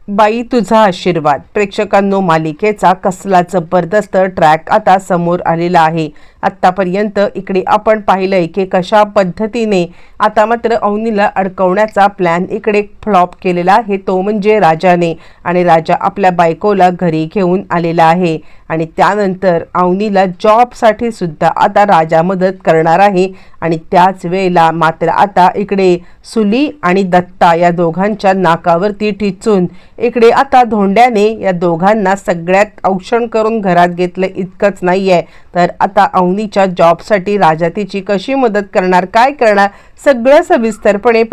बाई तुझा आशीर्वाद. प्रेक्षकांनो, मालिकेचा कसला जबरदस्त ट्रॅक आता समोर आलेला आहे. आत्तापर्यंत इकडे आपण पाहिलंय की कशा पद्धतीने आता मात्र अवनीला अडकवण्याचा प्लॅन इकडे फ्लॉप केलेला आहे, तो म्हणजे राजाने. आणि राजा आपल्या बायकोला घरी घेऊन आलेला आहे आणि त्यानंतर अवनीला जॉबसाठी सुद्धा आता राजा मदत करणार आहे. आणि त्याच वेळेला मात्र आता इकडे सुली आणि दत्ता या दोघांच्या नाकावरती टिचून इकडे आता धोंड्याने या दोघांना सगळ्यात औक्षण करून घरात घेतलं. इतकंच नाही आहे तर आता अवनीच्या जॉबसाठी राजा तिची कशी मदत करणार, काय करणार, सगळं सविस्तरपणे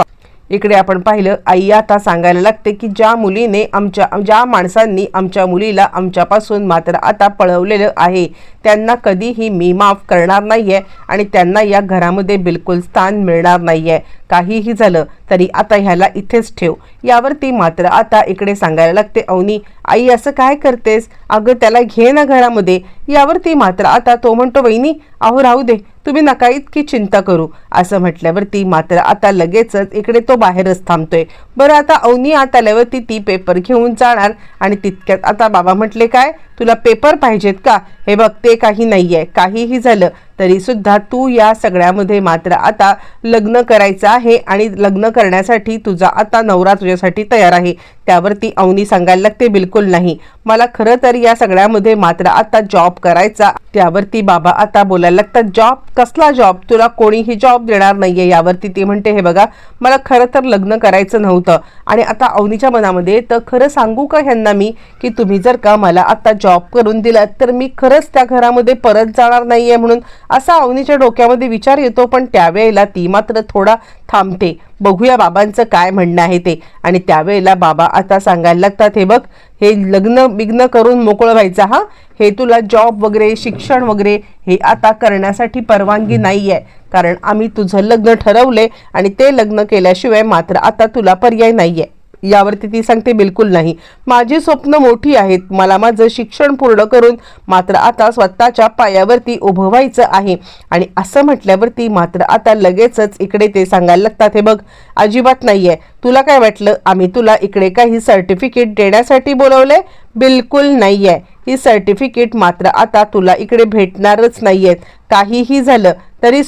इकडे आपण पाहिलं. आई आता सांगायला लागते की ज्या माणसांनी आमच्या मुलीला आमच्यापासून मात्र आता पळवलेलं आहे त्यांना कधीही मी माफ करणार नाहीये आणि त्यांना या घरामध्ये बिलकुल स्थान मिळणार नाहीये. काहीही झालं तरी आता ह्याला इथेच ठेव. यावरती मात्र आता इकडे सांगायला लागते अवनी, आई असं काय करतेस, अगं त्याला घे ना घरामध्ये. यावरती मात्र आता तो म्हणतो, वहिनी अहो राहू दे, तुम्ही नका इतकी चिंता करू. असं म्हटल्यावरती मात्र आता लगेचच इकडे तो बाहेरच थांबतोय. बरं आता अवनी आत आल्यावरती ती पेपर घेऊन जाणार आणि तितक्यात आता बाबा म्हटले, काय तुला पेपर पाहिजेत का, हे बघ ते काही नाहीये. काहीही झालं तरी सुद्धा तू या सगळ्यामध्ये मात्र आता लग्न करायचं आहे आणि लग्न करण्यासाठी तुझा आता नवरा तुझ्यासाठी तयार आहे. त्यावरती अवनी सांगायला लागते, बिलकुल नाही, मला खरं तर या सगळ्यामध्ये मात्र आता जॉब करायचा. त्यावरती बाबा आता बोलायला लागतात, जॉब कसला जॉब, तुला कोणीही जॉब देणार नाहीये. यावरती ती म्हणते, हे बघा मला खरं तर लग्न करायचं नव्हतं. आणि आता अवनीच्या मनामध्ये तर खरं सांगू का ह्यांना मी की तुम्ही जर का मला आता जॉब करून दिलात तर मी खरंच त्या घरामध्ये परत जाणार नाहीये म्हणून असा अवनीच्या डोक्यामध्ये विचार येतो. पण त्यावेळेला ती मात्र थोडा थांबते, बघूया बाबांचं काय म्हणणं आहे ते. आणि त्यावेळेला बाबा आता सांगायला लागतात, हे बघ हे लग्न करून मोकळं व्हायचं, हा हे तुला जॉब वगैरे शिक्षण वगैरे हे आता करण्यासाठी परवानगी नाही आहे, कारण आम्ही तुझं लग्न ठरवले आणि ते लग्न केल्याशिवाय मात्र आता तुला पर्याय नाही आहे. यावरती ती सांगते, बिलकुल नाही, माझी स्वप्न मोठी आहेत, मला माझं शिक्षण पूर्ण करून मात्र आता स्वतःच्या पायावरती उभं व्हायचं आहे. आणि असं म्हटल्यावरती मात्र आता लगेचच इकडे ते सांगायला लागतात, हे बघ अजिबात नाहीये, तुला काय वाटलं आम्ही तुला इकडे काही सर्टिफिकेट देण्यासाठी बोलवलंय, बिलकुल नाहीये. ही सर्टिफिकेट मात्र आता तुला इकडे भेटणारच नाहीयेत. काहीही झालं तरी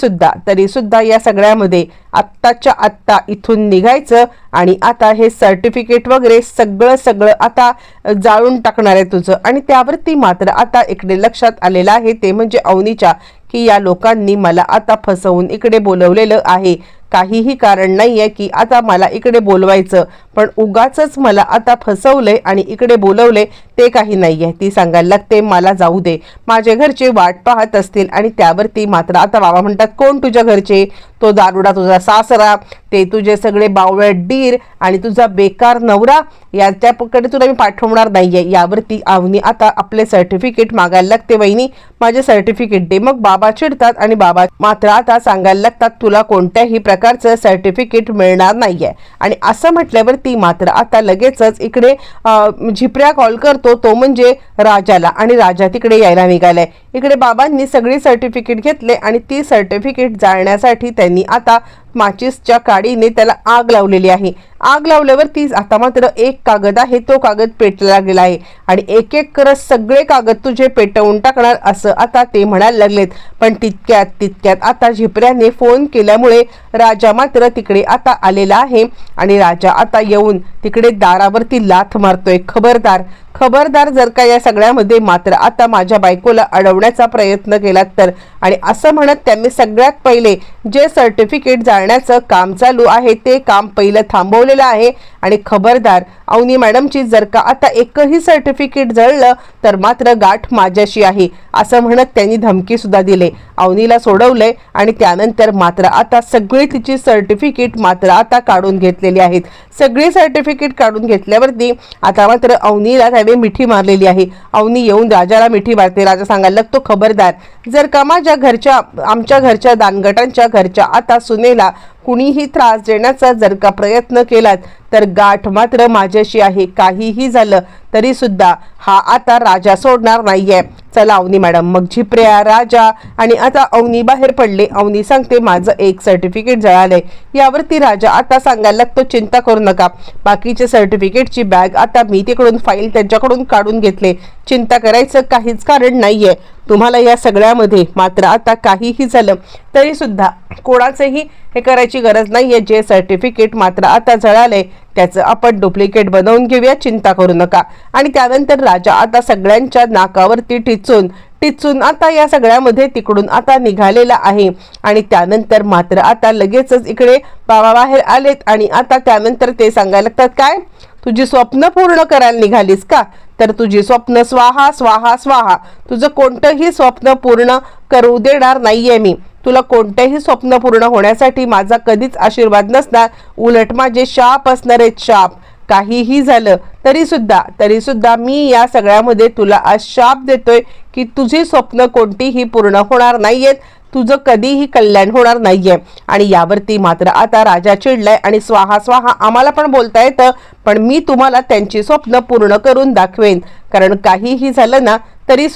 सुद्धा या सगळ्यामध्ये आत्ताच्या आत्ता इथून निघायचं आणि आता हे सर्टिफिकेट वगैरे सगळं आता जाळून टाकणार आहे तुझं. आणि त्यावरती मात्र आता इकडे लक्षात आलेलं आहे ते म्हणजे अवनीच्या की या लोकांनी मला आता फसवून इकडे बोलवलेलं आहे. काहीही कारण नाहीये की आता मला इकडे बोलवायचं, पण उगाचच मला आता फसवलंय आणि इकडे बोलवले ते काही नाहीये. ती सांगायला लागते, मला जाऊ दे, माझे घरचे वाट पाहत असतील. आणि त्यावरती मात्र आता बाबा म्हणतात, कोण तुझ्या घरचे, तो दारुडा तुझा सासरा, ते तुझे सगळे बावळट डीर आणि तुझा बेकार नवरा, याच्याकडे तुला मी पाठवणार नाहीये. यावरती अवनी आता आपले सर्टिफिकेट मागायला लागते, वहिनी माझे सर्टिफिकेट दे. मग बाबा चिडतात आणि बाबा मात्र आता सांगायला लागतात, तुला कोणत्याही प्रकारचं सर्टिफिकेट मिळणार नाहीये. आणि असं म्हटल्यावरती मात्र आता लगेचच इकडे झिपऱ्या कॉल करतो, तो म्हणजे राजाला. आणि राजा तिकडे यायला निघालाय. इकडे बाबांनी सगळी सर्टिफिकेट घेतले आणि ती सर्टिफिकेट जाळण्यासाठी त्यांनी आता माचिसच्या काडीने त्याला आग लावलेली आहे. आग लावल्यावर ती आता मात्र एक कागद आहे तो कागद पेटला गेला आहे आणि एक एक करत सगळे कागद तुझे पेटवून टाकणार असं आता ते म्हणायला लागलेत. पण तितक्यात आता झिपऱ्याने फोन केल्यामुळे राजा मात्र तिकडे आता आलेला आहे. आणि राजा आता येऊन तिकडे दारावरती लाथ मारतोय, खबरदार जर का या सगळ्यामध्ये मात्र आता माझ्या बायकोला अडवण्याचा प्रयत्न केला तर. आणि असं म्हणत त्यांनी सगळ्यात पहिले जे सर्टिफिकेट जाळण्याचं काम चालू आहे ते काम पहिलं थांबवलेलं आहे. आणि खबरदार अवनी मॅडमची जर का आता एकही सर्टिफिकेट जळलं तर मात्र गाठ माझ्याशी आहे असं म्हणत त्यांनी धमकी सुद्धा दिले. अवनीला सोडवलंय आणि त्यानंतर मात्र आता सगळी तिची सर्टिफिकेट मात्र आता काढून घेतलेली आहेत. सगळी सर्टिफिकेट काढून घेतल्यावरती आता मात्र अवनीला त्याने मिठी मारलेली आहे. अवनी येऊन राजाला मिठी मारते. राजा सांगायला लागतो, खबरदार जर का आमच्या घरच्या दानगटांच्या घरच्या आता सुनेला कुणीही त्रास देण्याचा जर का प्रयत्न केलात तर गाठ मात्र माझ्याशी आहे. काहीही झालं तरी सुद्धा हा आता राजा सोडणार नाहीये. चला अवनी मॅडम. मग झिपऱ्या, राजा आणि आता अवनी बाहेर पडले. अवनी सांगते माझं एक सर्टिफिकेट जळालंय. यावरती राजा आता सांगायला लागतो चिंता करू नका, बाकीचे सर्टिफिकेटची बॅग आता मी तिकडून फाईल त्यांच्याकडून काढून घेतले. चिंता करायचं काहीच कारण नाहीये तुम्हाला या सगळ्यामध्ये. मात्र आता काहीही झालं तरी सुद्धा कोणाचंही हे करायची गरज नाहीये. जे सर्टिफिकेट मात्र आता जळालंय त्याचं आपण डुप्लिकेट बनवून घेऊया, चिंता करू नका. आणि त्यानंतर राजा आता सगळ्यांच्या नाकावरती टिचून आता या सगळ्यामध्ये तिकडून आता निघालेला आहे. आणि त्यानंतर मात्र आता लगेचच इकडे बाबा बाहेर आलेत आणि आता त्यानंतर ते सांगायला लागतात काय तुझी स्वप्न पूर्ण करायला निघालीस का? तर तुझी स्वप्न स्वाहा स्वाहा स्वाहा. तुझं कोणतंही स्वप्न पूर्ण करू देणार नाहीये मी. तुला कोणतेही स्वप्न पूर्ण होण्यासाठी माझा कधीच आशीर्वाद नसणार, उलट माझे शाप असणार आहेत, शाप. काहीही झालं तरी सुद्धा मी या सगळ्यामध्ये तुला आज शाप देतोय की तुझी स्वप्न कोणतीही पूर्ण होणार नाहीयेत, तुझं कधीही कल्याण होणार नाहीये. आणि यावरती मात्र आता राजा चिडलाय आणि स्वाहा स्वाहा आम्हाला पण बोलता येतं, पण मी तुम्हाला त्यांची स्वप्न पूर्ण करून दाखवेन. कारण काहीही झालं ना तरी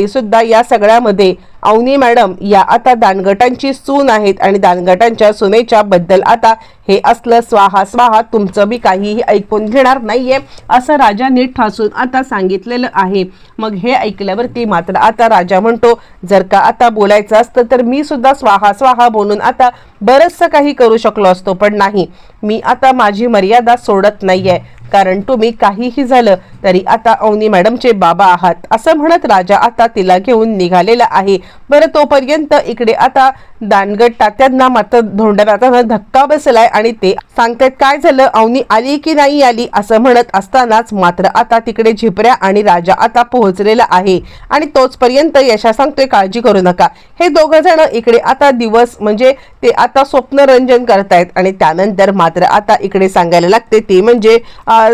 सुद्धा या सगळ्यामध्ये अवनी मॅडम या आता दानगटांची सून आहेत आणि दानगटांच्या सुनेच्या बद्दल आता हे असलं स्वाहा स्वाहा तुमचं बी काहीही ऐकून घेणार नाहीये असं राजाने ठासून आता सांगितलेलं आहे. मग हे ऐकल्यावरती मात्र आता राजा म्हणतो जर का आता बोलायचं असतं तर मी सुद्धा स्वाहा स्वाहा बोलून आता बरंचसं काही करू शकलो असतो, पण नाही, मी आता माझी मर्यादा सोडत नाहीये. कारण तुम्ही काहीही झालं तरी आता अवनी मॅडमचे बाबा आहात असं म्हणत राजा आता तिला घेऊन निघालेला आहे. बरं तोपर्यंत इकडे आता दानगट तात्यांना मात्र धोंड्याला धक्का बसलाय आणि ते सांगतात काय झालं, अवनी आली की नाही आली असं म्हणत असतानाच मात्र आता तिकडे झिपऱ्या आणि राजा आता पोहोचलेला आहे. आणि तोचपर्यंत यशा सांगतोय काळजी करू नका. हे दोघं जण इकडे आता दिवस म्हणजे ते आता स्वप्नरंजन करतायत. आणि त्यानंतर मात्र आता इकडे सांगायला लागते ते म्हणजे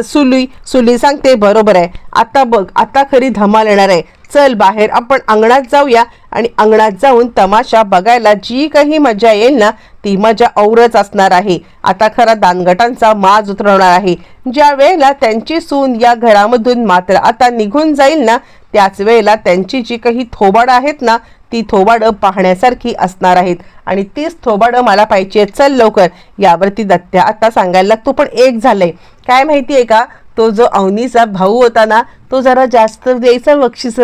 सुली सांगते बरोबर आहे, आता बघ आता खरी धमाल येणार आहे. चल बाहेर आपण अंगणात जाऊया आणि अंगणात जाऊन तमाशा बघायला जी काही मजा येईल ना ती मजा औरच असणार आहे. आता खरा दानगटांचा माज उतरवणार आहे. ज्या वेळेला त्यांची सून या घरामधून मात्र आता निघून जाईल ना त्याच वेळेला त्यांची जी काही थोबाडं आहेत ना ती थोबाडं पाहण्यासारखी असणार आहेत आणि तीच थोबाडं मला पाहिजे. चल लवकर. यावरती दत्त्या आता सांगायला लागतो पण एक झालंय काय माहितीये का, तो जो अवनीचा भाऊ होता ना तो जरा जास्त द्यायचा बक्षीस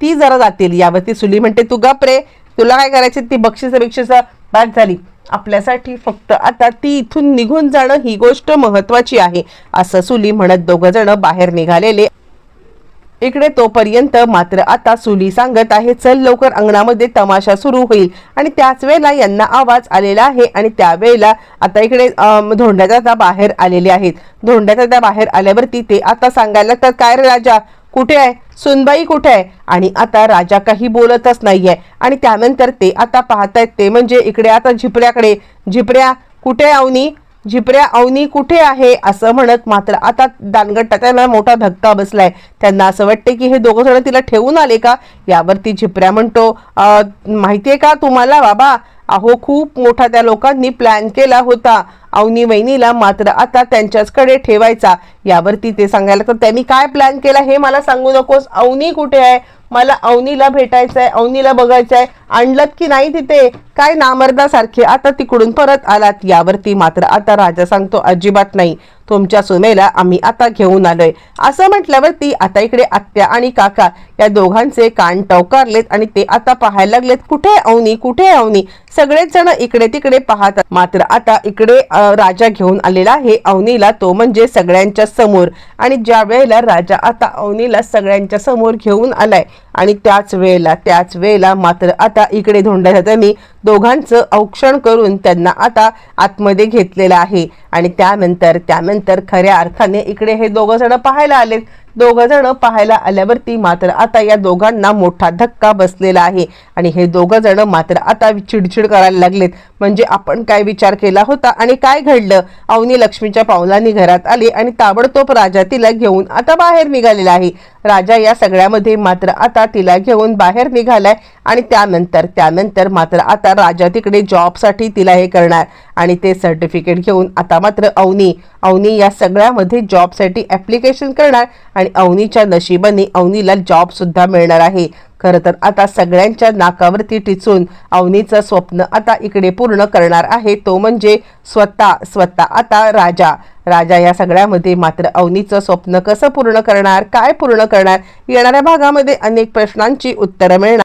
ती जरा जातील. यावरती सुली म्हणते तू गप रे, तुला काय करायचं ती बक्षीस बाद झाली. आपल्यासाठी फक्त आता ती इथून निघून जाणं ही गोष्ट महत्वाची आहे असं सुली म्हणत दोघं जण बाहेर निघालेले. इकडे तोपर्यंत मात्र आता सुली सांगत आहे चल लवकर अंगणामध्ये तमाशा सुरू होईल. आणि त्याच वेळेला यांना आवाज आलेला आहे आणि त्यावेळेला आता इकडे धोंड्याचा बाहेर आलेले आहेत. धोंड्याचा बाहेर आल्यावरती ते आता सांगायला लागतात काय रे राजा कुठे आहे, सुनबाई कुठे आहे? आणि आता राजा काही बोलतच नाहीये. आणि त्यानंतर ते आता पाहतायत ते म्हणजे इकडे आता झिपऱ्याकडे, झिपऱ्या कुठे अवनी, झिपऱ्या अवनी कुठे आहे असं म्हणत मात्र आता दानगट त्यांना मोठा धक्का बसलाय. त्यांना असं वाटते की हे दोघं जण तिला ठेवून आले का. यावरती झिपऱ्या म्हणतो माहितीये का तुम्हाला बाबा, अहो खूप मोठा त्या लोकांनी प्लॅन केला होता अवनी वहिनीला मात्र आता त्यांच्याचकडे ठेवायचा. यावरती ते सांगायला तर त्यांनी काय प्लॅन केला हे मला सांगू नकोस, अवनी कुठे आहे, मला अवनीला भेटायचंय, अवनीला बघायचंय, आणलत की नाही तिथे, काय नामर्दासारखे आता तिकडून परत आलात. यावरती मात्र आता राजा सांगतो अजिबात नाही, तुमच्या सुनेला आम्ही आता घेऊन आलोय असं म्हटल्यावरती आता इकडे आत्या आणि काका या दोघांचे कान टवकारलेत आणि ते आता पाहायला लागलेत कुठे अवनी, कुठे अवनी. सगळेच जण इकडे तिकडे पाहतात. मात्र आता इकडे राजा घेऊन आलेला आहे अवनीला, तो म्हणजे सगळ्यांच्या समोर. आणि ज्या वेळेला राजा आता अवनीला सगळ्यांच्या समोर घेऊन आलाय आणि त्याच वेळेला मात्र आता इकडे धोंड्याने दोघांचं औक्षण करून त्यांना आता आतमध्ये घेतलेलं आहे. आणि त्यानंतर खऱ्या अर्थाने इकडे हे दोघं जण पाहायला आलेत दोघं जण पाहायला आल्यावरती मात्र आता या दोघांना मोठा धक्का बसलेला आहे आणि हे दोघं जण मात्र आता चिडचिड करायला लागलेत. म्हणजे आपण काय विचार केला होता आणि काय घडलं? अवनी लक्ष्मीच्या पावलांनी घरात आली आणि ताबडतोब राजा तिला घेऊन आता बाहेर निघालेला आहे. राजा या सगळ्यामध्ये मात्र आता तिला घेऊन बाहेर निघालाय आणि त्यानंतर मात्र आता राजा तिकडे जॉबसाठी तिला हे करणार आणि ते सर्टिफिकेट घेऊन आता मात्र अवनी या सगळ्यामध्ये जॉबसाठी ॲप्लिकेशन करणार आणि अवनीच्या नशिबाने अवनीला जॉब सुद्धा मिळणार आहे. खरं तर आता सगळ्यांच्या नाकावरती टिचून अवनीचं स्वप्न आता इकडे पूर्ण करणार आहे, तो म्हणजे स्वतः आता राजा या सगळ्यामध्ये मात्र अवनीचं स्वप्न कसं पूर्ण करणार, काय पूर्ण करणार, येणाऱ्या भागामध्ये अनेक प्रश्नांची उत्तरं मिळणार.